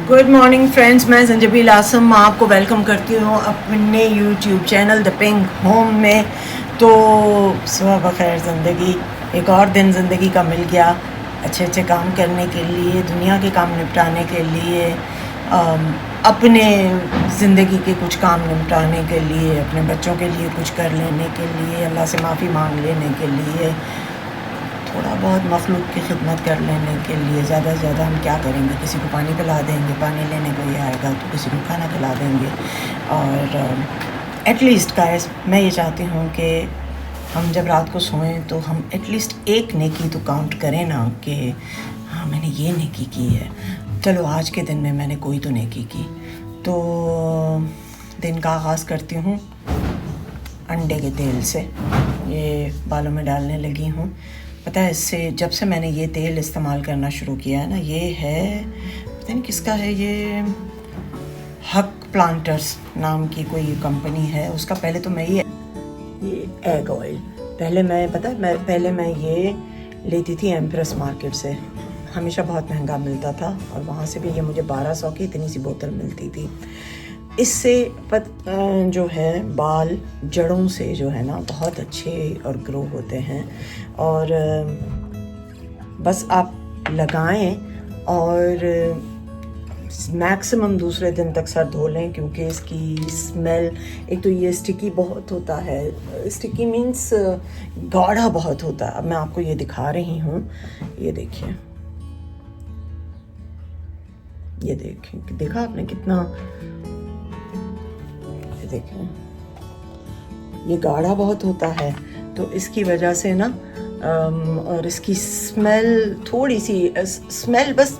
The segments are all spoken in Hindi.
गुड मॉर्निंग फ्रेंड्स, मैं संजबील आसम आपको वेलकम करती हूँ अपने YouTube channel the pink home में। तो सुबह बखैर ज़िंदगी, एक और दिन ज़िंदगी का मिल गया अच्छे अच्छे काम करने के लिए, दुनिया के काम निपटाने के लिए, अपने ज़िंदगी के कुछ काम निपटाने के लिए, अपने बच्चों के लिए कुछ कर लेने के लिए, अल्लाह से माफ़ी मांग लेने के लिए, थोड़ा बहुत मखलूक की खिदमत कर लेने के लिए। ज़्यादा से ज़्यादा हम क्या करेंगे? किसी को पानी पिला देंगे, पानी लेने कोई आएगा तो किसी को खाना खिला देंगे। और एटलीस्ट गाइस, मैं ये चाहती हूँ कि हम जब रात को सोएं तो हम एटलीस्ट एक नेकी तो काउंट करें ना, कि हाँ मैंने ये नेकी की है। चलो आज के दिन में मैंने कोई तो नेकी की। तो दिन का आगाज़ करती हूँ अंडे के तेल से। ये बालों में डालने लगी हूँ। पता है, इससे जब से मैंने ये तेल इस्तेमाल करना शुरू किया है ना, ये है पता नहीं किसका है, ये हक प्लांटर्स नाम की कोई कंपनी है उसका। पहले तो मैं ये एग ऑयल पहले मैं ये लेती थी एम्प्रेस मार्केट से, हमेशा बहुत महंगा मिलता था और वहाँ से भी ये मुझे 1200 की इतनी सी बोतल मिलती थी। इससे जो है बाल जड़ों से जो है ना बहुत अच्छे और ग्रो होते हैं। और बस आप लगाएं और मैक्सिमम दूसरे दिन तक सर धो लें, क्योंकि इसकी स्मेल, एक तो ये स्टिकी बहुत होता है, स्टिकी मीन्स गाढ़ा बहुत होता है। अब मैं आपको ये दिखा रही हूँ, ये देखिए, ये देखें, देखा आपने कितना, देखें ये गाढ़ा बहुत होता है। तो इसकी वजह से ना और इसकी स्मेल, थोड़ी सी स्मेल, बस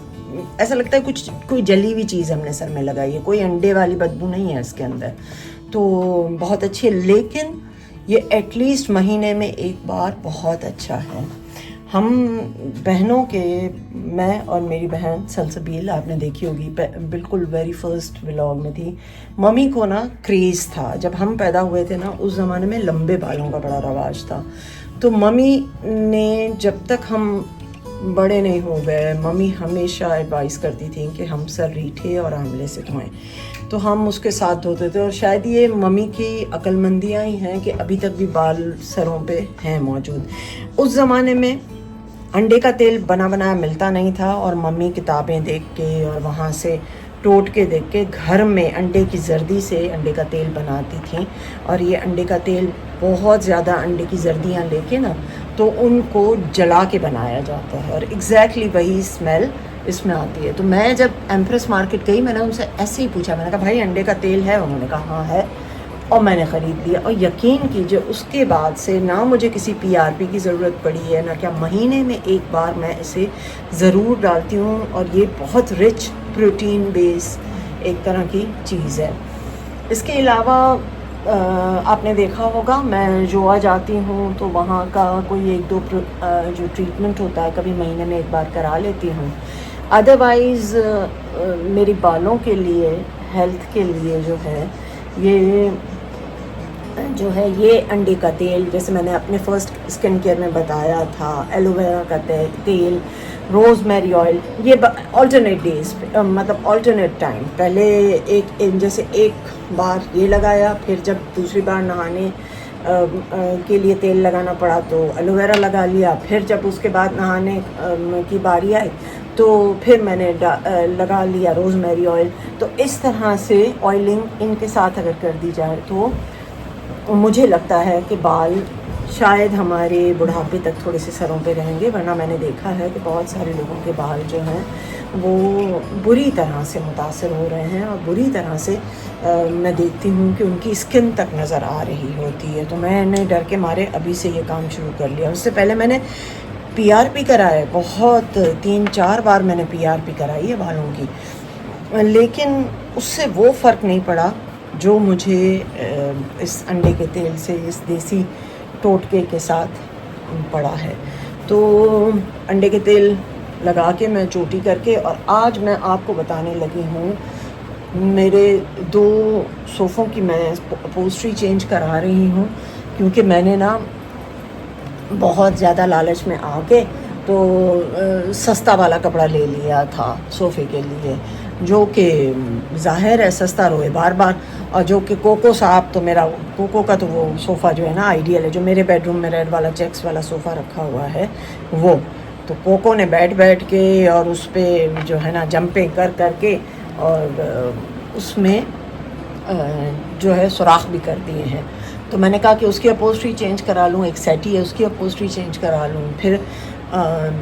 ऐसा लगता है कोई जली हुई चीज़ हमने सर में लगाई है। कोई अंडे वाली बदबू नहीं है इसके अंदर, तो बहुत अच्छी है। लेकिन ये एटलीस्ट महीने में एक बार बहुत अच्छा है। हम बहनों के, मैं और मेरी बहन सलसबील, आपने देखी होगी, बिल्कुल वेरी फर्स्ट व्लॉग में थी। मम्मी को ना क्रेज़ था, जब हम पैदा हुए थे ना उस ज़माने में लंबे बालों का बड़ा रवाज था। तो मम्मी ने, जब तक हम बड़े नहीं हो गए, मम्मी हमेशा एडवाइस करती थी कि हम सर रीठे और आंवले से धोएं, तो हम उसके साथ धोते थे। और शायद ये मम्मी की अक्लमंदियाँ ही हैं कि अभी तक भी बाल सरों पे हैं मौजूद। उस ज़माने में अंडे का तेल बना बनाया मिलता नहीं था, और मम्मी किताबें देख के और वहाँ से टोट के देख के घर में अंडे की जर्दी से अंडे का तेल बनाती थी। और ये अंडे का तेल बहुत ज़्यादा अंडे की जर्दियाँ लेके ना, तो उनको जला के बनाया जाता है और एग्जैक्टली वही स्मेल इसमें आती है। तो मैं जब एम्प्रेस मार्केट गई, मैंने उनसे ऐसे ही पूछा, मैंने कहा भाई अंडे का तेल है? उन्होंने कहा हाँ है, और मैंने ख़रीद लिया। और यकीन कीजिए उसके बाद से ना मुझे किसी पीआरपी की ज़रूरत पड़ी है ना क्या, महीने में एक बार मैं इसे ज़रूर डालती हूँ। और ये बहुत रिच प्रोटीन बेस एक तरह की चीज़ है। इसके अलावा आपने देखा होगा, मैं जोआ जाती हूँ तो वहाँ का कोई एक दो जो ट्रीटमेंट होता है कभी महीने में एक बार करा लेती हूँ। अदरवाइज़ मेरी बालों के लिए, हेल्थ के लिए जो है ये अंडे का तेल, जैसे मैंने अपने फर्स्ट स्किन केयर में बताया था, एलोवेरा का तेल, रोज़मेरी ऑयल, ये ऑल्टरनेट डेज, मतलब ऑल्टरनेट टाइम। पहले जैसे एक बार ये लगाया, फिर जब दूसरी बार नहाने के लिए तेल लगाना पड़ा तो एलोवेरा लगा लिया, फिर जब उसके बाद नहाने की बारी आई तो फिर मैंने लगा लिया रोज़मेरी ऑयल। तो इस तरह से ऑयलिंग इनके साथ अगर कर दी जाए तो मुझे लगता है कि बाल शायद हमारे बुढ़ापे तक थोड़े से सरों पे रहेंगे। वरना मैंने देखा है कि बहुत सारे लोगों के बाल जो हैं वो बुरी तरह से मुतासर हो रहे हैं, और बुरी तरह से मैं देखती हूँ कि उनकी स्किन तक नज़र आ रही होती है। तो मैंने डर के मारे अभी से ये काम शुरू कर लिया। उससे पहले मैंने पीआरपी कराए, बहुत 3-4 बार मैंने पीआरपी कराई है बालों की, लेकिन उससे वो फ़र्क नहीं पड़ा जो मुझे इस अंडे के तेल से, इस देसी टोटके के साथ पड़ा है। तो अंडे के तेल लगा के मैं चोटी करके, और आज मैं आपको बताने लगी हूँ, मेरे 2 सोफ़ों की मैं अपोस्ट्री चेंज करा रही हूँ, क्योंकि मैंने ना बहुत ज़्यादा लालच में आके तो सस्ता वाला कपड़ा ले लिया था सोफ़े के लिए। जो कि ज़ाहिर है सस्ता रोए बार बार, और जो कि कोको साहब तो मेरा कोको का तो वो सोफ़ा जो है ना आइडियल है, जो मेरे बेडरूम में रेड वाला चेक्स वाला सोफ़ा रखा हुआ है वो, तो कोको ने बैठ बैठ के और उस पर जो है ना जंपिंग कर करके और उसमें जो है सुराख भी कर दिए हैं। तो मैंने कहा कि उसकी अपहोल्स्ट्री चेंज करा लूँ, एक सेटी है उसकी अपहोल्स्ट्री चेंज करा लूँ। फिर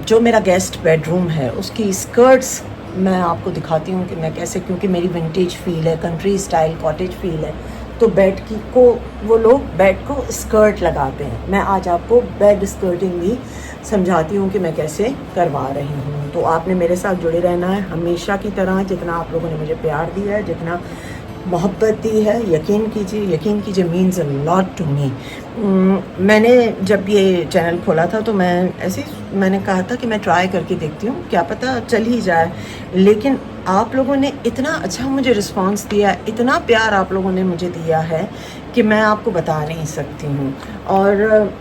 जो मेरा गेस्ट बेडरूम है उसकी स्कर्ट्स मैं आपको दिखाती हूँ कि मैं कैसे, क्योंकि मेरी विंटेज फील है, कंट्री स्टाइल कॉटेज फील है, तो बेड की को वो लोग बेड को स्कर्ट लगाते हैं। मैं आज आपको बेड स्कर्टिंग भी समझाती हूँ कि मैं कैसे करवा रही हूँ। तो आपने मेरे साथ जुड़े रहना है हमेशा की तरह, जितना आप लोगों ने मुझे प्यार दिया है, जितना मोहब्बत दी है, यकीन कीजिए means a lot to me. मैंने जब ये चैनल खोला था तो मैंने कहा था कि मैं ट्राई करके देखती हूँ, क्या पता चल ही जाए। लेकिन आप लोगों ने इतना अच्छा मुझे रिस्पांस दिया, इतना प्यार आप लोगों ने मुझे दिया है कि मैं आपको बता नहीं सकती हूँ। और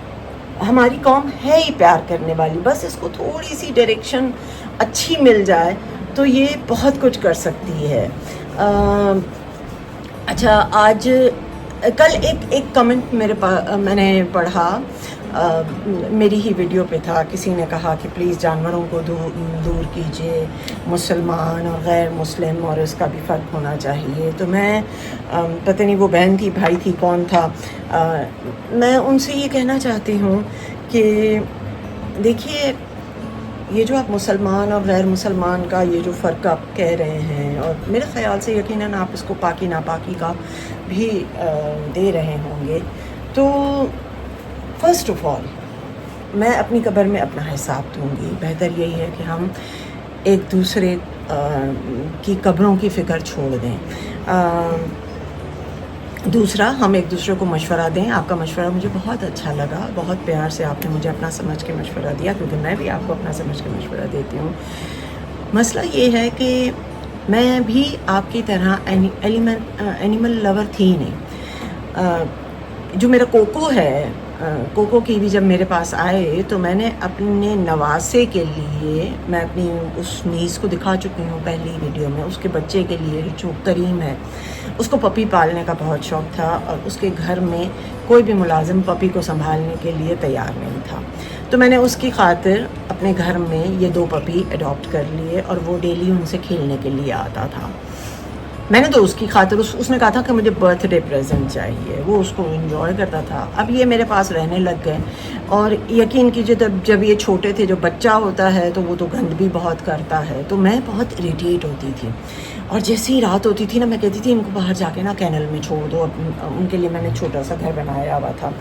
हमारी कौम है ही प्यार करने वाली, बस इसको थोड़ी सी डायरेक्शन अच्छी मिल जाए तो ये बहुत कुछ कर सकती है। अच्छा, आज कल एक कमेंट मैंने पढ़ा, मेरी ही वीडियो पे था, किसी ने कहा कि प्लीज़ जानवरों को दूर कीजिए, मुसलमान और गैर मुस्लिम और इसका भी फ़र्क होना चाहिए। तो मैं पता नहीं वो बहन थी भाई थी कौन था, मैं उनसे ये कहना चाहती हूँ कि देखिए, ये जो आप मुसलमान और गैर मुसलमान का ये जो फ़र्क आप कह रहे हैं, और मेरे ख़याल से यकीनन आप इसको पाकी नापाकी का भी दे रहे होंगे, तो फ़र्स्ट ऑफ़ ऑल मैं अपनी कब्र में अपना हिसाब दूँगी। बेहतर यही है कि हम एक दूसरे की कब्रों की फ़िक्र छोड़ दें। दूसरा, हम एक दूसरे को मशवरा दें। आपका मशवरा मुझे बहुत अच्छा लगा, बहुत प्यार से आपने मुझे अपना समझ के मशवरा दिया, क्योंकि मैं भी आपको अपना समझ के मशवरा देती हूँ। मसला ये है कि मैं भी आपकी तरह एनिमल लवर थी नहीं। जो मेरा कोको है, कोको की भी जब मेरे पास आए तो मैंने अपने नवासे के लिए, मैं अपनी उस नीस को दिखा चुकी हूँ पहली वीडियो में, उसके बच्चे के लिए जो करीम है, उसको पपी पालने का बहुत शौक़ था और उसके घर में कोई भी मुलाजिम पपी को संभालने के लिए तैयार नहीं था। तो मैंने उसकी खातिर अपने घर में ये 2 पपी अडॉप्ट कर लिए और वो डेली उनसे खेलने के लिए आता था। मैंने तो उसकी खातिर उसने कहा था कि मुझे बर्थडे प्रेजेंट चाहिए, वो उसको एंजॉय करता था। अब ये मेरे पास रहने लग गए और यकीन कीजिए जब ये छोटे थे, जो बच्चा होता है तो वो तो गंद भी बहुत करता है, तो मैं बहुत इरिटेट होती थी। और जैसे ही रात होती थी ना, मैं कहती थी इनको बाहर जाके ना कैनल में छोड़ दो। उनके लिए मैंने छोटा सा घर बनाया हुआ था,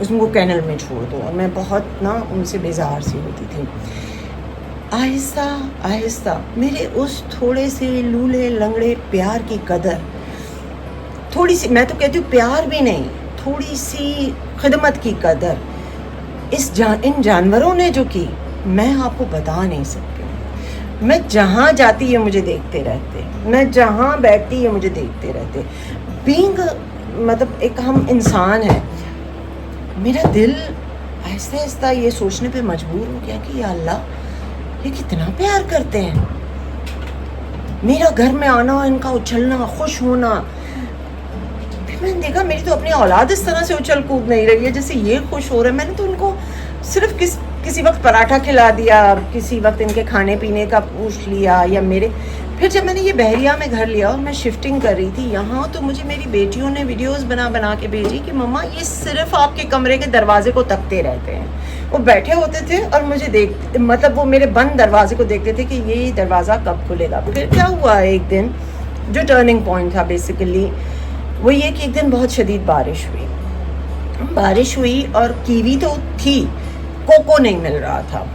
उसमें वो कैनल में छोड़ दो। और मैं बहुत ना उनसे बेजार सी होती थी। आहिस्ता आहिस्ता मेरे उस थोड़े से लूले लंगड़े प्यार की कदर, थोड़ी सी, मैं तो कहती हूँ प्यार भी नहीं, थोड़ी सी खिदमत की कदर इन जानवरों ने जो की, मैं आपको बता नहीं सकती हूँ। मैं जहाँ जाती है मुझे देखते रहते, मैं जहाँ बैठती है मुझे देखते रहते। बीइंग मतलब एक हम इंसान हैं, मेरा दिल आहिस्ता आहिस्ता ये सोचने पे मजबूर हो गया कि या अल्लाह, ये कितना प्यार करते हैं। मेरा घर में आना, इनका उछलना, खुश होना। फिर मैंने देखा मेरी तो अपनी औलाद इस तरह से उछल कूद नहीं रही है जैसे ये खुश हो रहे हैं। मैंने तो इनको सिर्फ किसी वक्त पराठा खिला दिया, किसी वक्त इनके खाने पीने का पूछ लिया, या मेरे फिर जब मैंने ये बहरिया में घर लिया और मैं शिफ्टिंग कर रही थी यहाँ, तो मुझे मेरी बेटियों ने वीडियोस बना के भेजी कि मम्मा ये सिर्फ आपके कमरे के दरवाजे को तकते रहते हैं। वो बैठे होते थे और मुझे मतलब वो मेरे बंद दरवाजे को देखते थे कि ये दरवाज़ा कब खुलेगा। फिर क्या हुआ, एक दिन जो टर्निंग पॉइंट था बेसिकली वो ये कि एक दिन बहुत शदीद बारिश हुई और कीवी तो थी, कोको नहीं मिल रहा था।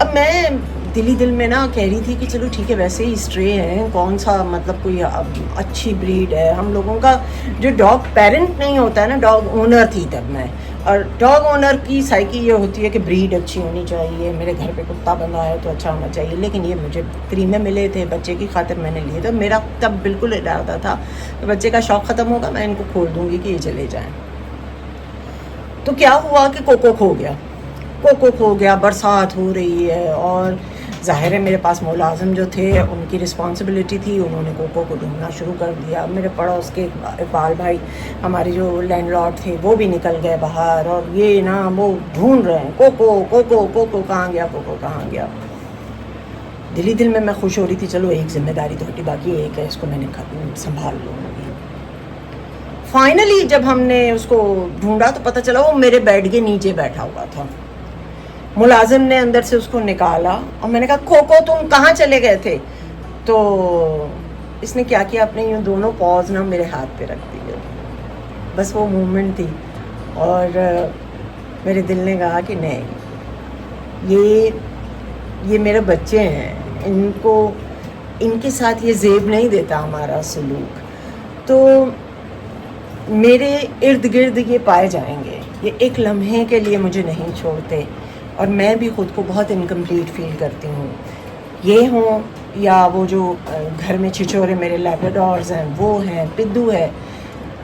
अब मैं दिल में ना कह रही थी कि चलो ठीक है, वैसे ही स्ट्रे हैं, कौन सा मतलब कोई अच्छी ब्रीड है। हम लोगों का जो डॉग पेरेंट नहीं होता है ना, डॉग ओनर थी तब मैं, और डॉग ओनर की साइकी ये होती है कि ब्रीड अच्छी होनी चाहिए। मेरे घर पे कुत्ता बंधा है तो अच्छा होना चाहिए, लेकिन ये मुझे फ्री में मिले थे, बच्चे की खातिर मैंने लिए थे। मेरा तब बिल्कुल इरादा था कि बच्चे का शौक़ ख़त्म होगा, मैं इनको खोल दूँगी कि ये चले जाएँ। तो क्या हुआ कि कोको खो गया, बरसात हो रही है और ज़ाहिर है मेरे पास मुलाजिम जो थे उनकी रिस्पॉन्सिबिलिटी थी, उन्होंने कोको को ढूंढना शुरू कर दिया। मेरे पड़ोस के इकबाल भाई हमारे जो लैंडलॉर्ड थे वो भी निकल गए बाहर, और ये ना वो ढूंढ रहे हैं कोको कोको कोको कहाँ गया, कोको कहाँ गया। दिल ही दिल में मैं खुश हो रही थी, चलो एक जिम्मेदारी तो हटी, बाकी एक है इसको मैंने संभाल लूँगी। फाइनली जब हमने उसको ढूंढा तो पता चला वो मेरे बेड के नीचे बैठा हुआ था। मुलाजिम ने अंदर से उसको निकाला और मैंने कहा कोको तुम कहाँ चले गए थे? तो इसने क्या किया, अपने यूँ दोनों पॉज ना मेरे हाथ पे रख दिए। बस वो मूवमेंट थी और मेरे दिल ने कहा कि नहीं, ये मेरे बच्चे हैं, इनको इनके साथ ये ज़ेब नहीं देता हमारा सलूक, तो मेरे इर्द गिर्द ये पाए जाएंगे, ये एक लम्हे के लिए मुझे नहीं छोड़ते। और मैं भी ख़ुद को बहुत इनकम्प्लीट फील करती हूँ, ये हों या वो जो घर में छिछोरे मेरे लैब्राडोर्स हैं, वो हैं, पिद्दू है,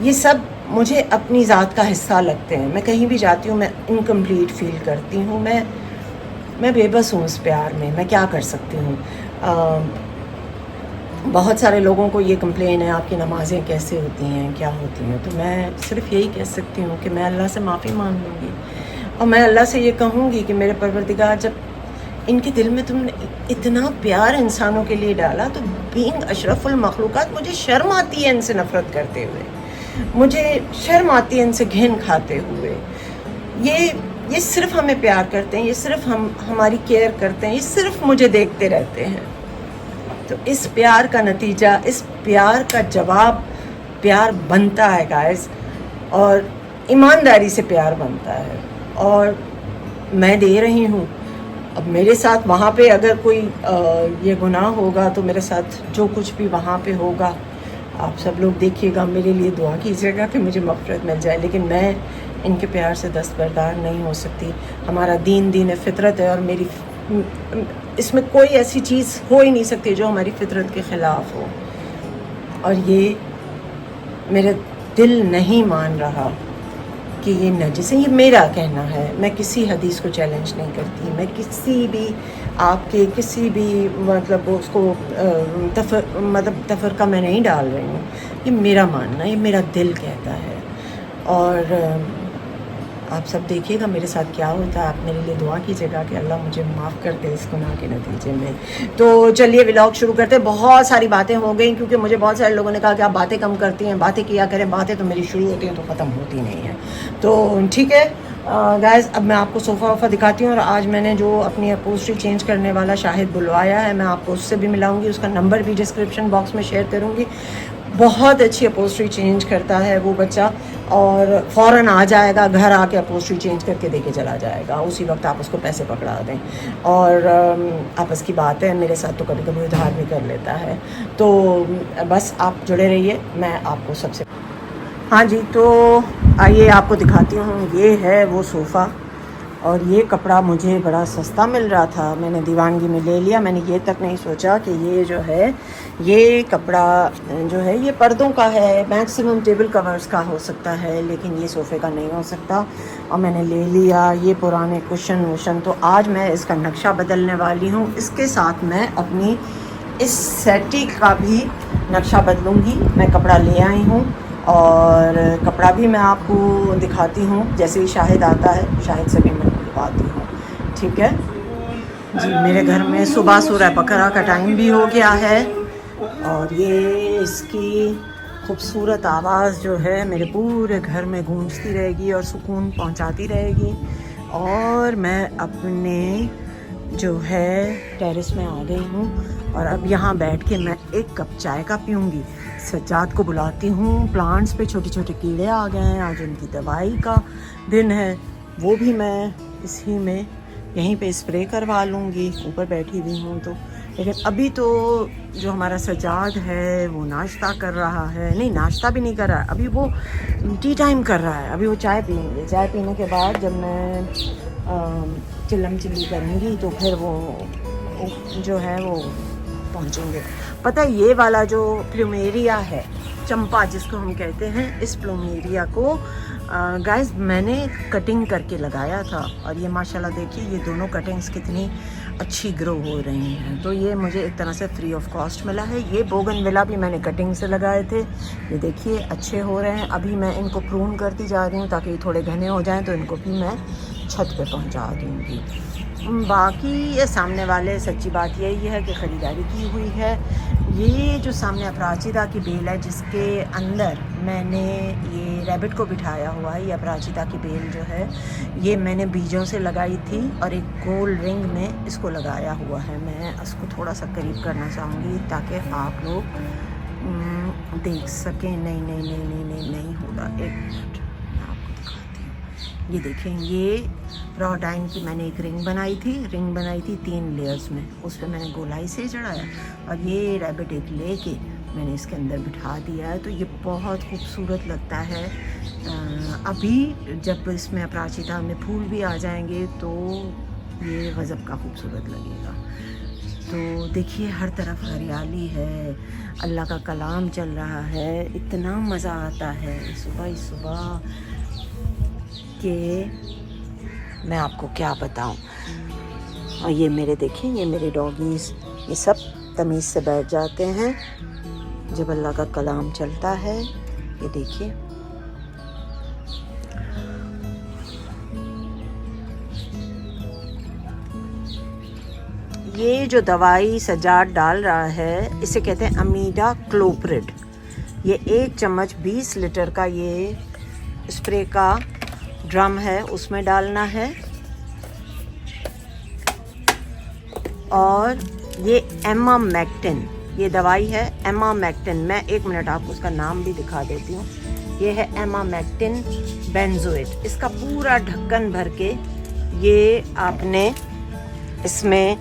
ये सब मुझे अपनी ज़ात का हिस्सा लगते हैं। मैं कहीं भी जाती हूँ मैं इनकम्प्लीट फील करती हूँ, मैं बेबस हूँ उस प्यार में, मैं क्या कर सकती हूँ। बहुत सारे लोगों को ये कंप्लेन है आपकी नमाज़ें कैसे होती हैं, क्या होती हैं, तो मैं सिर्फ यही कह सकती हूँ कि मैं अल्लाह से माफ़ी मांग लूँगी और मैं अल्लाह से ये कहूँगी कि मेरे परवरदिगार, जब इनके दिल में तुमने इतना प्यार इंसानों के लिए डाला, तो बीइंग अशरफुल मखलूक़ात मुझे शर्म आती है इनसे नफ़रत करते हुए, मुझे शर्म आती है इनसे घिन खाते हुए। ये सिर्फ हमें प्यार करते हैं, ये सिर्फ हमारी केयर करते हैं, ये सिर्फ मुझे देखते रहते हैं। तो इस प्यार का नतीजा, इस प्यार का जवाब प्यार बनता है गाइस, और ईमानदारी से प्यार बनता है, और मैं दे रही हूँ। अब मेरे साथ वहाँ पे अगर कोई ये गुनाह होगा तो मेरे साथ जो कुछ भी वहाँ पे होगा आप सब लोग देखिएगा, मेरे लिए दुआ कीजिएगा कि मुझे मग़फ़िरत मिल जाए, लेकिन मैं इनके प्यार से दस्तबरदार नहीं हो सकती। हमारा दीन फितरत है और मेरी इसमें कोई ऐसी चीज़ हो ही नहीं सकती जो हमारी फितरत के ख़िलाफ़ हो, और ये मेरा दिल नहीं मान रहा कि ये नजिस है। ये मेरा कहना है, मैं किसी हदीस को चैलेंज नहीं करती, मैं किसी भी आपके किसी भी मतलब उसको तफ़रका मैं नहीं डाल रही हूँ। ये मेरा मानना, ये मेरा दिल कहता है, और आप सब देखिएगा मेरे साथ क्या होता है। आप मेरे लिए दुआ कीजिएगा कि अल्लाह मुझे माफ़ कर दे इस गुनाह के नतीजे में। तो चलिए व्लॉग शुरू करते हैं। बहुत सारी बातें हो गई क्योंकि मुझे बहुत सारे लोगों ने कहा कि आप बातें कम करती हैं, बातें किया करें। बातें तो मेरी शुरू होती हैं तो ख़त्म होती नहीं है। तो ठीक है गाइस, अब मैं आपको सोफ़ा वोफ़ा दिखाती हूँ, और आज मैंने जो अपनी अपॉल्स्ट्री चेंज करने वाला शाहिद बुलवाया है, मैं आपको उससे भी मिलाऊँगी, उसका नंबर भी डिस्क्रिप्शन बॉक्स में शेयर करूँगी। बहुत अच्छी अपॉल्स्ट्री चेंज करता है वो बच्चा, और फ़ौरन आ जाएगा, घर आके अपॉल्स्ट्री चेंज करके देके चला जाएगा, उसी वक्त आप उसको पैसे पकड़ा दें। और आपस की बात है, मेरे साथ तो कभी कभी उधार भी कर लेता है। तो बस आप जुड़े रहिए, मैं आपको सबसे हाँ जी, तो आइए आपको दिखाती हूँ। ये है वो सोफ़ा, और ये कपड़ा मुझे बड़ा सस्ता मिल रहा था, मैंने दीवानगी में ले लिया। मैंने ये तक नहीं सोचा कि ये जो है, ये कपड़ा जो है ये पर्दों का है, मैक्सिमम टेबल कवर्स का हो सकता है, लेकिन ये सोफ़े का नहीं हो सकता, और मैंने ले लिया। ये पुराने कुशन वुशन, तो आज मैं इसका नक्शा बदलने वाली हूँ। इसके साथ मैं अपनी इस सेटी का भी नक्शा बदलूँगी। मैं कपड़ा ले आई हूँ, और कपड़ा भी मैं आपको दिखाती हूँ। जैसे ही शाहिद आता है, शाहिद से भी मैं मिलवाती हूँ, ठीक है जी। मेरे घर में सुबह सूरह बकरा का टाइम भी हो गया है, और ये इसकी खूबसूरत आवाज़ जो है मेरे पूरे घर में गूंजती रहेगी और सुकून पहुँचाती रहेगी। और मैं अपने जो है टेरेस में आ गई हूँ, और अब यहाँ बैठ के मैं एक कप चाय का पीऊँगी। सज्जाद को बुलाती हूँ। प्लांट्स पे छोटे छोटे कीड़े आ गए हैं, आज उनकी दवाई का दिन है, वो भी मैं इसी में यहीं पे स्प्रे करवा लूँगी। ऊपर बैठी हुई हूँ तो, लेकिन अभी तो जो हमारा सज्जाद है वो नाश्ता कर रहा है, नहीं नाश्ता भी नहीं कर रहा है, अभी वो टी टाइम कर रहा है। अभी वो चाय पियेंगे, चाय पीने के बाद जब मैं चिल्लम चिल्ली करूँगी तो फिर वो जो है वो पहुँचेंगे। पता है ये वाला जो प्लूमेरिया है चंपा जिसको हम कहते हैं, इस प्लूमेरिया को गाइस मैंने कटिंग करके लगाया था और ये माशाल्लाह देखिए ये दोनों कटिंग्स कितनी अच्छी ग्रो हो रही हैं। तो ये मुझे एक तरह से फ्री ऑफ कॉस्ट मिला है। ये बोगनविला भी मैंने कटिंग से लगाए थे, ये देखिए अच्छे हो रहे हैं। अभी मैं इनको प्रून करती जा रही हूँ ताकि थोड़े घने हो जाएं, तो इनको भी मैं छत पे पहुँचा दूँगी। बाकी ये सामने वाले, सच्ची बात यही है कि ख़रीदारी की हुई है। ये जो सामने अपराजिता की बेल है जिसके अंदर मैंने ये रैबिट को बिठाया हुआ है, ये अपराजिता की बेल जो है ये मैंने बीजों से लगाई थी और एक गोल रिंग में इसको लगाया हुआ है। मैं इसको थोड़ा सा करीब करना चाहूँगी ताकि आप लोग देख सकें। नहीं होगा, एक मिनट मैं आपको दिखाती हूँ। ये देखें, ये रॉ डाइन की मैंने एक रिंग बनाई थी 3 लेयर्स में, उस पर मैंने गोलाई से चढ़ाया और ये रैबिट एक लेके मैंने इसके अंदर बिठा दिया है। तो ये बहुत खूबसूरत लगता है। अभी जब इसमें अपराजिता में फूल भी आ जाएंगे तो ये गज़ब का खूबसूरत लगेगा। तो देखिए हर तरफ हरियाली है, अल्लाह का कलाम चल रहा है, इतना मज़ा आता है सुबह ही सुबह कि मैं आपको क्या बताऊं। और ये मेरे देखें, ये मेरे डॉगीज़ ये सब तमीज़ से बैठ जाते हैं जब अल्लाह का कलाम चलता है। ये देखिए ये जो दवाई सजाद डाल रहा है इसे कहते हैं अमीडा क्लोप्रिड। ये 1 चम्मच 20 लीटर का ये स्प्रे का ड्रम है, उसमें डालना है। और ये एमामेक्टिन, ये दवाई है एमामेक्टिन। मैं 1 मिनट आपको उसका नाम भी दिखा देती हूँ। ये है एमामेक्टिन बेंजोएट। इसका पूरा ढक्कन भर के ये आपने इसमें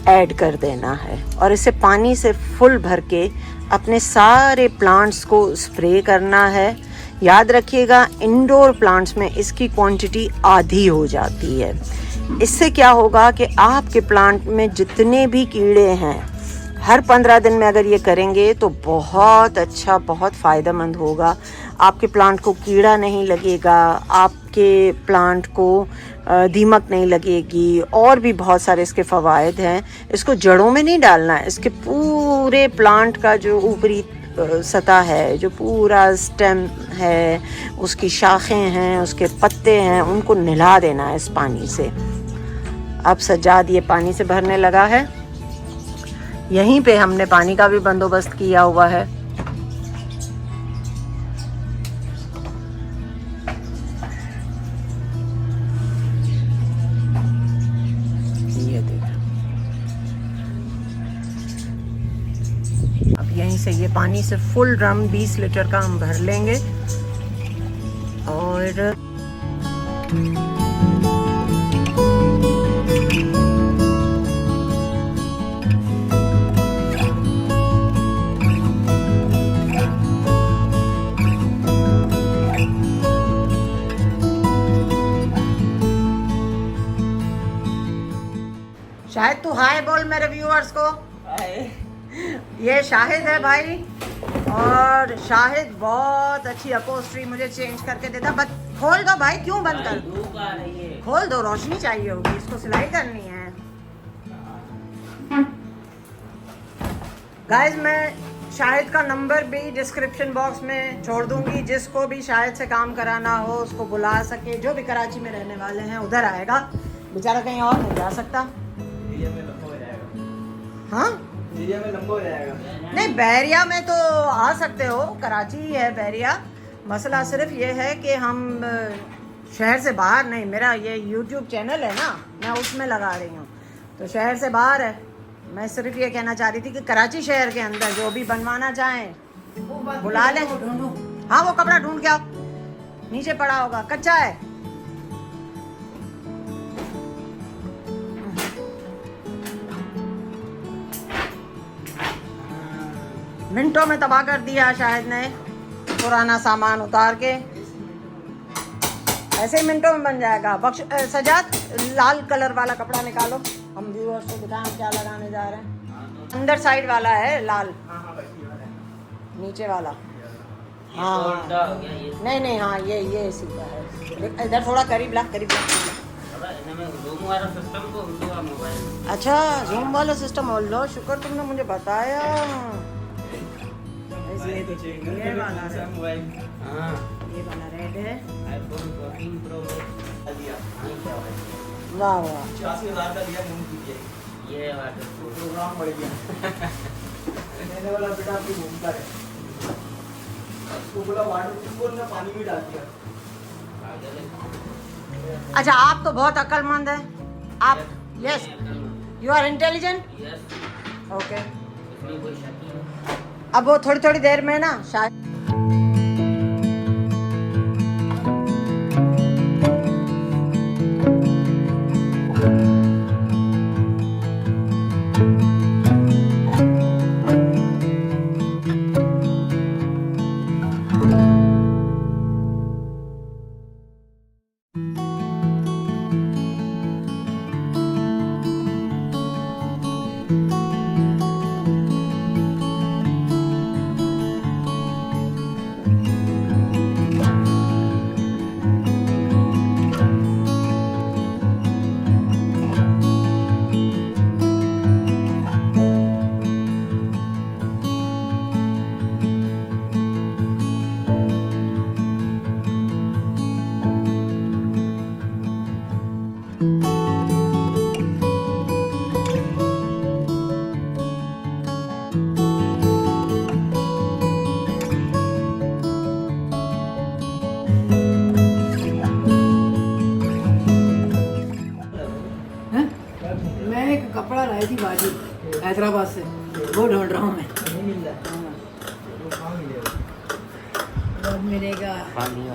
ऐड कर देना है और इसे पानी से फुल भर के अपने सारे प्लांट्स को स्प्रे करना है। याद रखिएगा इंडोर प्लांट्स में इसकी क्वांटिटी आधी हो जाती है। इससे क्या होगा कि आपके प्लांट में जितने भी कीड़े हैं हर 15 दिन में अगर ये करेंगे तो बहुत अच्छा, बहुत फ़ायदेमंद होगा। आपके प्लांट को कीड़ा नहीं लगेगा, आपके प्लांट को दीमक नहीं लगेगी, और भी बहुत सारे इसके फ़वाइद हैं। इसको जड़ों में नहीं डालना है, इसके पूरे प्लांट का जो ऊपरी सतह है, जो पूरा स्टेम है, उसकी शाखें हैं, उसके पत्ते हैं, उनको नहला देना है इस पानी से। अब सज्जाद ये पानी से भरने लगा है। यहीं पे हमने पानी का भी बंदोबस्त किया हुआ है। ये देखो, अब यहीं से ये पानी से फुल ड्रम 20 लीटर का हम भर लेंगे। और शाहिद तू हाय बोल मेरे व्यूअर्स को। ये शाहिद है भाई, और शाहिद बहुत अच्छी अपहोस्ट्री मुझे चेंज करके देता। बस खोल दो भाई, क्यों बंद कर, खोल दो, रोशनी चाहिए होगी, इसको सिलाई करनी है। गाइस मैं शाहिद का नंबर भी डिस्क्रिप्शन बॉक्स में छोड़ दूंगी। जिसको भी शाहिद से काम कराना हो उसको बुला सके, जो भी कराची में रहने वाले हैं उधर आएगा, बेचारा कहीं और नहीं जा सकता। हाँ एरिया में लंबा हो जाएगा। नहीं, बहरिया में तो आ सकते हो, कराची ही है बहरिया। मसला सिर्फ ये है कि हम शहर से बाहर नहीं, मेरा ये YouTube चैनल है ना, मैं उसमें लगा रही हूँ, तो शहर से बाहर है। मैं सिर्फ ये कहना चाह रही थी कि कराची शहर के अंदर जो भी बनवाना चाहें बुला लें। हाँ वो कपड़ा ढूंढ के आओ, नीचे पड़ा होगा, कच्चा है। मिनटों में तबाह कर दिया शायद ने पुराना सामान उतार के, ऐसे ही मिनटों में बन जाएगा। बख्श सजाद लाल कलर वाला कपड़ा निकालो, हम व्यूअर्स को दिखाएं क्या लगाने जा रहे हैं। अंदर साइड वाला है लाल। नीचे वाला हाँ हो गया ये नहीं नहीं हाँ ये सीधा है इधर थोड़ा करीब ला जूम वाला सिस्टम को हुआ मोबाइल अच्छा जूम वाला सिस्टम लो शुक्र तुमने मुझे बताया ये देखिए ये वाला है मोबाइल हाँ ये वाला रेड है iPhone 14 Pro दिया वाह वाह 86,000 का दिया घूम कीजिए ये वाटर प्रोग्राम बढ़ गया मैंने वाला बेटा आपकी घूमता है उसको बोला वाटर प्रूफ ना पानी में डाल दिया अच्छा आप तो बहुत अक्लमंद है आप yes you are intelligent yes okay इसमें कोई शक नहीं अब वो थोड़ी थोड़ी देर में ना शायद मैं एक कपड़ा लाई थी बाजी हैदराबाद से वो ढूंढ रहा हूँ मैं नहीं मिल रहा है वो कहाँ मिलेगा अब मिलेगा पानी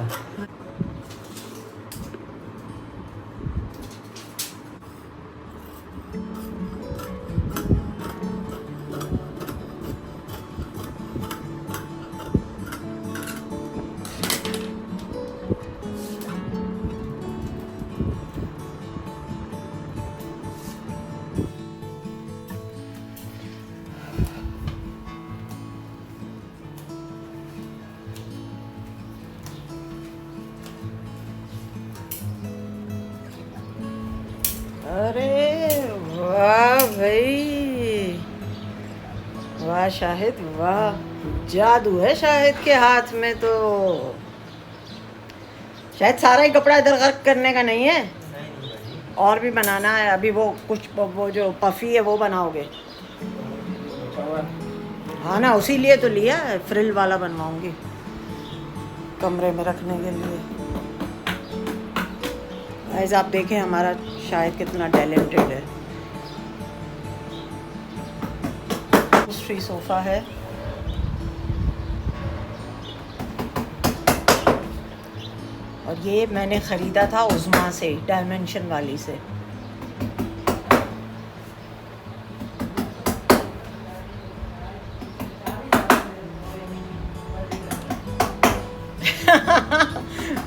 अरे वाह भाई वाह शाहिद वाह जादू है शाहिद के हाथ में तो शायद सारा ही कपड़ा इधर गर्क करने का नहीं है और भी बनाना है अभी वो कुछ वो जो पफी है वो बनाओगे हाँ ना उसी लिए तो लिया है फ्रिल वाला बनवाऊंगी कमरे में रखने के लिए गाइस आप देखें हमारा शायद कितना टैलेंटेड है स्ट्री सोफ़ा है और ये मैंने ख़रीदा था उज़मा से डायमेंशन वाली से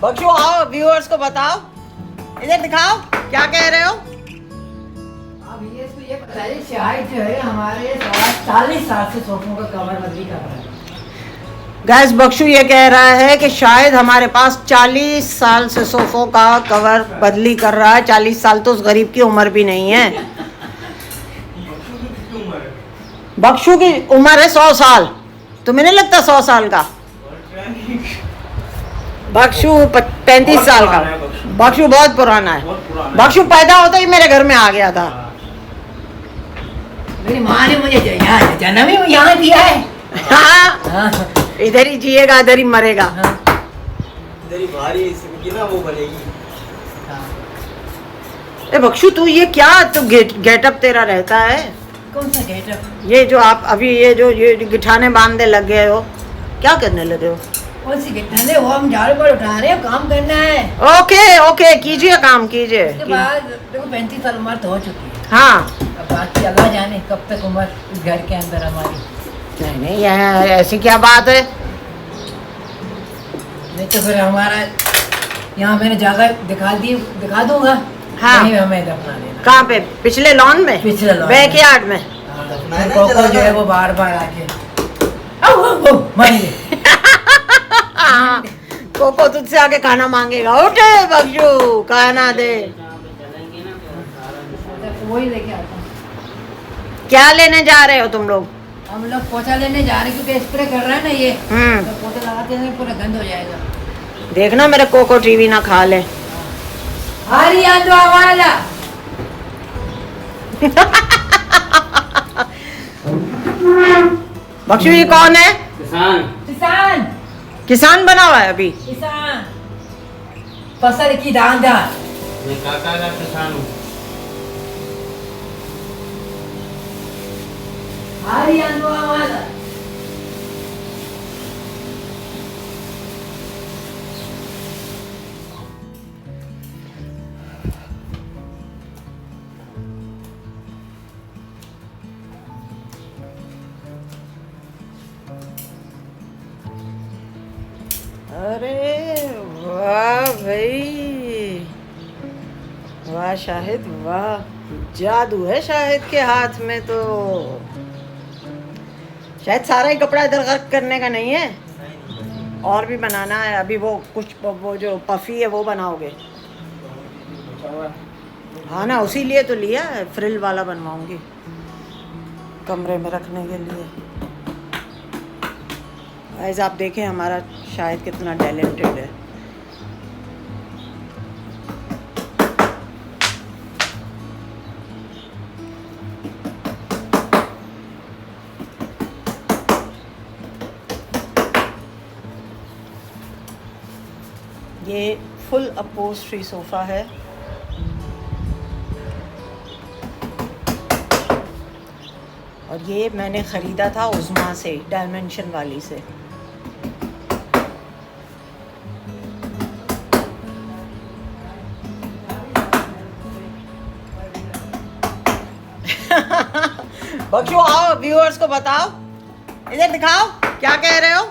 बख्शो आओ व्यूअर्स को बताओ इधर दिखाओ क्या कह रहे हो अब ये इसको ये बताइए शायद जो है हमारे 40 साल से सोफों का कवर बदली कर रहा है गैस बख्शू ये कह रहा है कि शायद हमारे पास 40 साल से सोफ़ों का कवर बदली कर रहा है 40 साल तो उस गरीब की उम्र भी नहीं है बख्शू की उम्र है 100 साल तुम्हें नहीं लगता 100 साल का बख्शू 35 साल का बख्शू बहुत पुराना है बख्शू पैदा होता ही मेरे घर में आ गया था मेरी माँ ने मुझे यहाँ जन्म ही यहाँ दिया है हाँ इधर ही जिएगा इधर ही मरेगा तेरी भारी इसकी ना वो बनेगी ए बख्शू तू ये क्या तू गेटअप तेरा रहता है कौन सा गेटअप ये जो आप अभी ये गिठाने बांधने लग गए हो क्या करने लगे हो कौन सी गिटाने वो हम झाड़ू पर उठा रहे हैं काम करना है ओके ओके कीजिए काम कीजिए उसके बाद देखो 35 साल उम्र तो हो चुकी है हाँ अब बाकी अल्लाह जाने कब तक उम्र इस घर के अंदर हमारी नहीं नहीं यह ऐसी क्या बात है नहीं तो फिर हमारा यहाँ मैंने जगह दिखा दूंगा हाँ। वहीं हमें दफना देना कहाँ पे पिछले लॉन में पिछले लॉन बैकयार्ड में हाँ, फिर कोको जो है वो बार बार आके आओ, आओ, मारेंगे। कोको तुझसे आके खाना मांगेगा। उठे बख्शू, खाना दे। चलेंगे ना तो सारा वही लेके आता हूँ। क्या लेने जा रहे हो तुम लोग? हम लोग पोछा लेने जा रहे हैं क्योंकि स्प्रे कर रहा है ना ये, हम्म, तो पोछा लगाते हैं पूरा गंद हो जाएगा। देखना मेरे कोको टीवी ना खा ले। हरिया तो आवाज़ आ। बख्शू ये कौन है? किसान किसान, किसान बना हुआ है अभी। किसान फसल की दानदार। मैं काका का किसान हूँ। हरिया तो आवाज़ आ। अरे वाह भाई, वाह शाहिद वाह, जादू है शाहिद के हाथ में। तो शायद सारा ही कपड़ा इधर गर्क करने का नहीं है, और भी बनाना है। अभी वो कुछ वो जो पफी है वो बनाओगे? हाँ ना, उसी लिए तो लिया है, फ्रिल वाला बनवाऊंगी कमरे में रखने के लिए। गाइस आप देखें हमारा शाहिद कितना टैलेंटेड है। ये फुल अपहोल्स्ट्री सोफ़ा है। और ये मैंने ख़रीदा था उज़मा से, डायमेंशन वाली से। बख्शू आओ, व्यूअर्स को बताओ, इधर दिखाओ क्या कह रहे हो।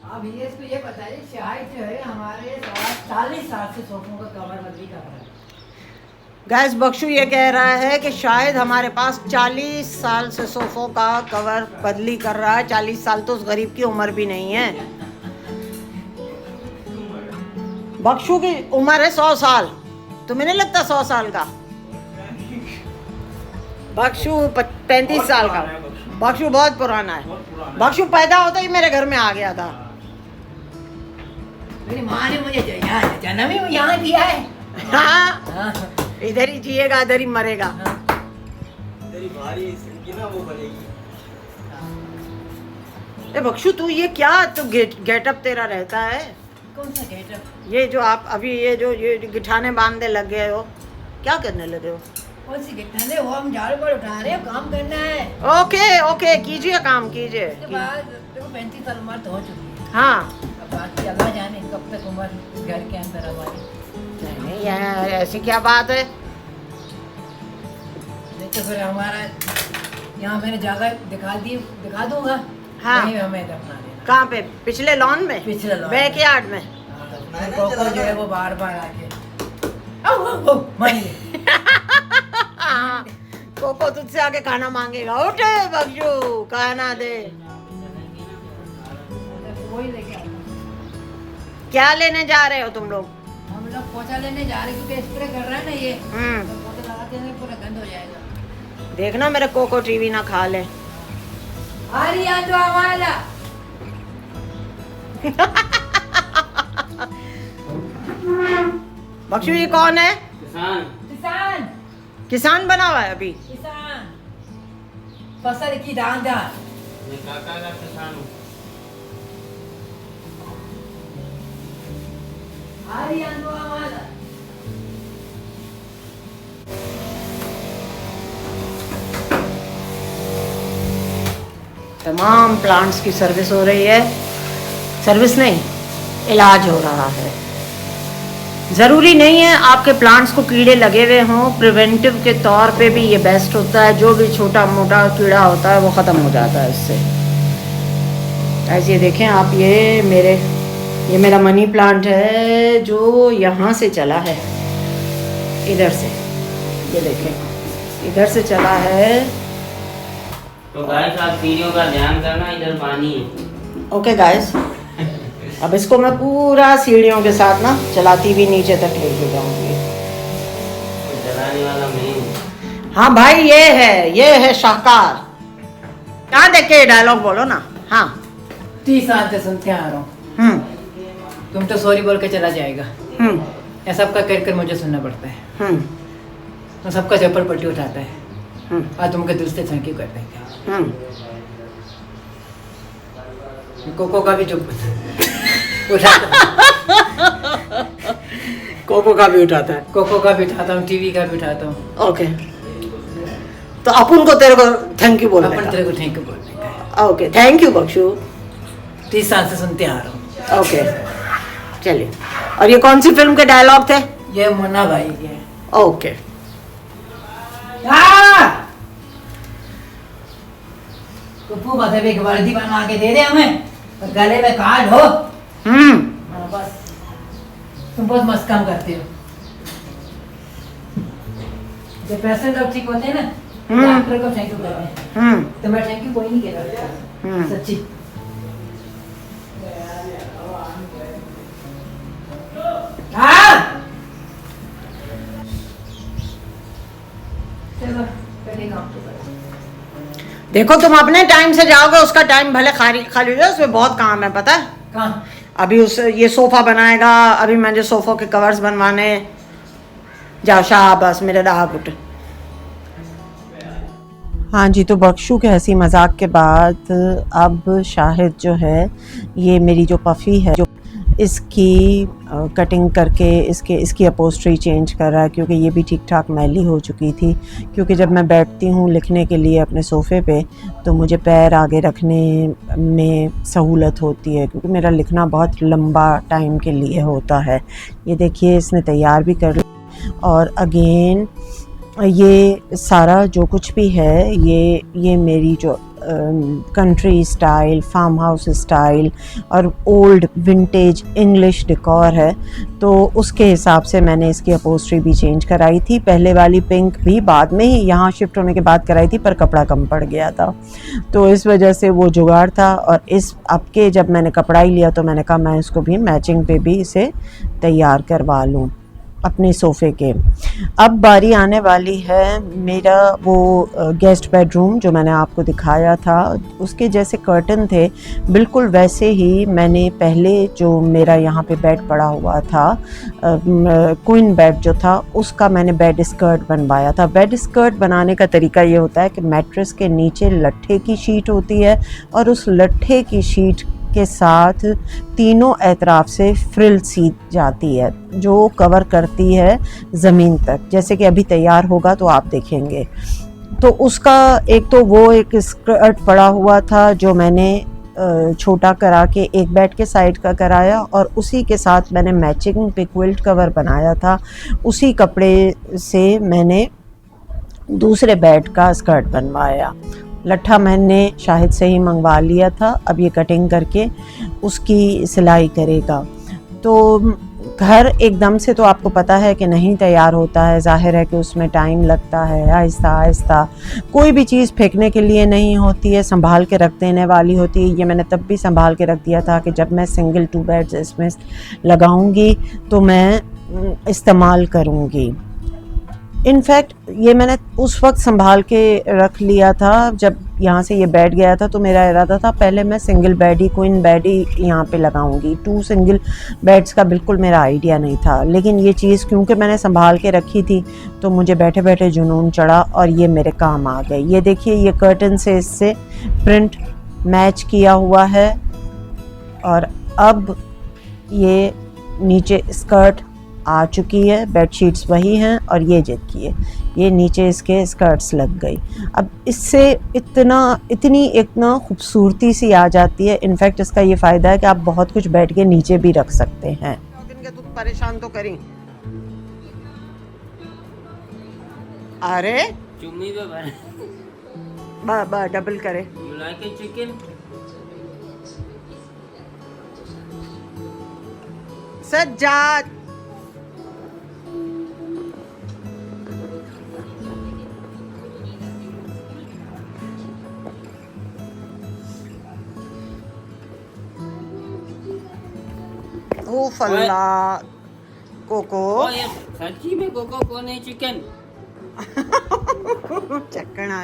अब ये इसको ये बताइए, शाहिद जो है हमारे 40 साल से सोफों का कवर बदली कर रहा है। गैस बख्शू ये कह रहा है कि शायद हमारे पास 40 साल से सोफ़ों का कवर बदली कर रहा है। 40 साल तो उस गरीब की उम्र भी नहीं है। बख्शू की उम्र है 100 साल। तुम्हें नहीं लगता 100 साल का? बख्शू 35 साल का। बख्शू बहुत पुराना है। बख्शू पैदा होता ही मेरे घर में आ गया था। मेरी माँ ने मुझे जन्म ही यहाँ दिया है। हाँ, इधर ही जिएगा इधर ही मरेगा। तेरी भारी इसकी ना वो बनेगी। ए बख्शू तू ये क्या तो गेटअप तेरा रहता है? कौन सा गेटअप? ये जो आप अभी ये गिठाने बांधने लग गए हो, क्या करने लगे हो? कौन सी गिटाने? वो हम झाड़ू पर उठा रहे हैं, काम करना है। ओके ओके, कीजिए काम कीजिए। उसके बाद देखो 35 साल उम्र तो हो चुकी है। हाँ, अब बाकी अल्लाह जाने कब तक उम्र इस घर के अंदर हमारी। नहीं यार ऐसी क्या बात है? नहीं तो फिर हमारा यहाँ मैंने जगह दिखा दूंगा। हाँ। वहीं हमें दफना देना। कहाँ पे? पिछले लॉन में? पिछले lawn में। बैकयार्ड में? फिर कोको जो है वो बार बार आके मारेंगे। हाँ, कोको तुझसे आके खाना मांगेगा। उठे बख्शू, खाना दे। वही लेके आता हूँ। क्या लेने जा रहे हो तुम लोग? हम लोग पोछा लेने जा रहे हैं क्योंकि स्प्रे कर रहा है ना ये, हम्म, तो पोछा लगाते हैं पूरा गंद हो जाएगा। देखना मेरे कोको टीवी ना खा ले। हरिया तो आवाज़ आ। बख्शू ये कौन है? किसान किसान, किसान बना हुआ है अभी। किसान फसल की दानदार। मैं काका का किसान हूँ। हरिया तो आवाज़ आ। तमाम प्लांट्स की सर्विस हो रही है। सर्विस नहीं, इलाज हो रहा है। ज़रूरी नहीं है आपके प्लांट्स को कीड़े लगे हुए हों, प्रिवेंटिव के तौर पे भी ये बेस्ट होता है। जो भी छोटा मोटा कीड़ा होता है वो ख़त्म हो जाता है इससे। ऐसे देखें आप, ये मेरा मनी प्लांट है जो यहाँ से चला है, इधर से। ये देखें इधर से चला है तो गाइस आप सीढ़ियों का ध्यान करना, इधर पानी है। ओके गाइस, अब इसको मैं पूरा सीढ़ियों के साथ ना चलाती हुई नीचे तक लेके जाऊंगी। तो चलाने वाला मैं हूँ। हाँ भाई, ये है शाहकार। कहाँ देख के डायलॉग बोलो ना। हाँ 30 साल से सुनते आ रहा हूँ। तुम तो सॉरी बोल के चला जाएगा। ये सबका कर मुझे सुनना पड़ता है। तो सबका चप्पल पट्टी उठाता है और तुमके दिल से थैंक यू कर देंगे। कोको का भी चुप उठाता कोको का भी उठाता है। कोको का भी उठाता हूँ, टीवी का भी उठाता हूँ। ओके, तो अपन को तेरे को थैंक यू बोलना अपन है। तेरे को थैंक यू बोलने का है। Okay, thank you बख्शू। 30 साल से सुनते आ रहा हूँ। ओके चलिए, और ये कौन सी फिल्म के डायलॉग थे? ये मुन्ना भाई के। ओके, कुप्पू मतलब एक वर्दी बनवा के दे दे हमें, और गले में कार्ड हो। हाँ, बस तुम बहुत मस्त काम करते हो। जब पेशेंट लोग ठीक होते हैं ना, डॉक्टर को थैंक यू करते हैं। तो मैं थैंक यू कोई नहीं कह रहा, सच्ची। चलो पहले काम तो करो। देखो तुम अपने टाइम से जाओगे, उसका टाइम भले खाली खाली हो जाए, उसमें बहुत काम है पता है। कहाँ? अभी उस ये सोफा बनाएगा, अभी मुझे सोफा के कवर्स बनवाने। जाओ शाबाश मेरे राहुट। हाँ जी, तो बख्शू के हंसी मजाक के बाद अब शाहिद जो है, ये मेरी जो पफ़ी है, जो इसकी कटिंग करके इसकी अपोस्ट्री चेंज कर रहा है, क्योंकि ये भी ठीक ठाक मैली हो चुकी थी। क्योंकि जब मैं बैठती हूँ लिखने के लिए अपने सोफ़े पे, तो मुझे पैर आगे रखने में सहूलत होती है, क्योंकि मेरा लिखना बहुत लंबा टाइम के लिए होता है। ये देखिए, इसने तैयार भी कर लिया। और अगेन ये सारा जो कुछ भी है, ये मेरी जो country style, farm house style और ओल्ड विंटेज इंग्लिश डेकोर है, तो उसके हिसाब से मैंने इसकी अपोस्ट्री भी चेंज कराई थी। पहले वाली पिंक भी बाद में ही यहाँ शिफ्ट होने के बाद कराई थी, पर कपड़ा कम पड़ गया था, तो इस वजह से वो जुगाड़ था। और इस अब के जब मैंने कपड़ा ही लिया, तो मैंने कहा मैं इसको भी मैचिंग पे भी इसे तैयार करवा लूँ अपने सोफ़े के। अब बारी आने वाली है मेरा वो गेस्ट बेडरूम जो मैंने आपको दिखाया था, उसके जैसे कर्टन थे बिल्कुल वैसे ही मैंने पहले जो मेरा यहाँ पे बेड पड़ा हुआ था, क्वीन बेड जो था, उसका मैंने बेड स्कर्ट बनवाया था। बेड स्कर्ट बनाने का तरीका ये होता है कि मैट्रेस के नीचे लट्ठे की शीट होती है, और उस लट्ठे की शीट के साथ तीनों एतराफ़ से फ्रिल सी जाती है, जो कवर करती है ज़मीन तक। जैसे कि अभी तैयार होगा तो आप देखेंगे। तो उसका एक तो वो एक स्कर्ट पड़ा हुआ था, जो मैंने छोटा करा के एक बेड के साइड का कराया, और उसी के साथ मैंने मैचिंग पे क्विल्ट कवर बनाया था। उसी कपड़े से मैंने दूसरे बेड का स्कर्ट बनवाया। लट्ठा मैंने शाहिद से ही मंगवा लिया था, अब ये कटिंग करके उसकी सिलाई करेगा। तो घर एकदम से तो आपको पता है कि नहीं तैयार होता है, ज़ाहिर है कि उसमें टाइम लगता है। आहिस्ता आहिस्ता कोई भी चीज़ फेंकने के लिए नहीं होती है, संभाल के रख देने वाली होती है। ये मैंने तब भी संभाल के रख दिया था कि जब मैं सिंगल 2 बेड्स इसमें लगाऊंगी तो मैं इस्तेमाल करूंगी। इनफैक्ट ये मैंने उस वक्त संभाल के रख लिया था जब यहाँ से ये बेड गया था, तो मेरा इरादा था पहले मैं सिंगल बेड ही, क्वीन बेड ही यहाँ पे लगाऊंगी। 2 सिंगल बेड्स का बिल्कुल मेरा आइडिया नहीं था, लेकिन ये चीज़ क्योंकि मैंने संभाल के रखी थी तो मुझे बैठे बैठे जुनून चढ़ा और ये मेरे काम आ गई। ये देखिए, ये कर्टन से इससे प्रिंट मैच किया हुआ है, और अब ये नीचे स्कर्ट आ चुकी है, बेडशीट्स वही हैं, और ये देखिए ये नीचे इसके स्कर्ट्स लग गई। अब इससे इतना खूबसूरती सी आ जाती है। इनफैक्ट इसका ये फ़ायदा है कि आप बहुत कुछ बेड के नीचे भी रख सकते हैं। तू परेशान तो करी, अरे चुम्मी पे भर डबल करे। You like it chicken? Sajjad फल्ला कोको ओ ये सच्ची में कोको को नहीं चिकन चक्कना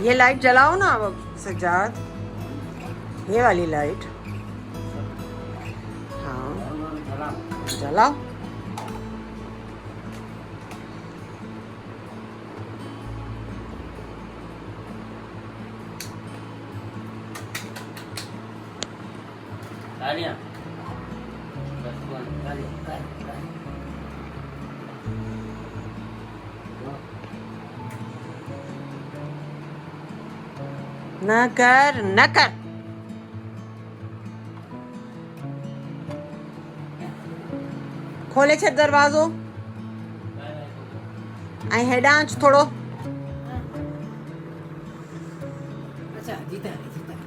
ये लाइट जलाओ ना अब सज्जाद, ये वाली लाइट। हाँ जलाओ। तालियां न कर न कर। खोले छे दरवाजो। आई हेड आंच थोड़ो। अच्छा जीता है, जीता है।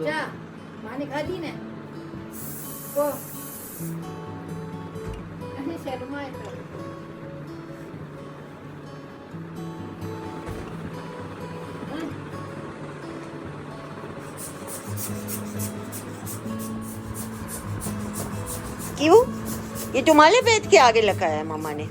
क्या माने खाधी ने को अने शर्माए तो क्यों? ये तुम्हारे पेट के आगे लगा है मामा ने।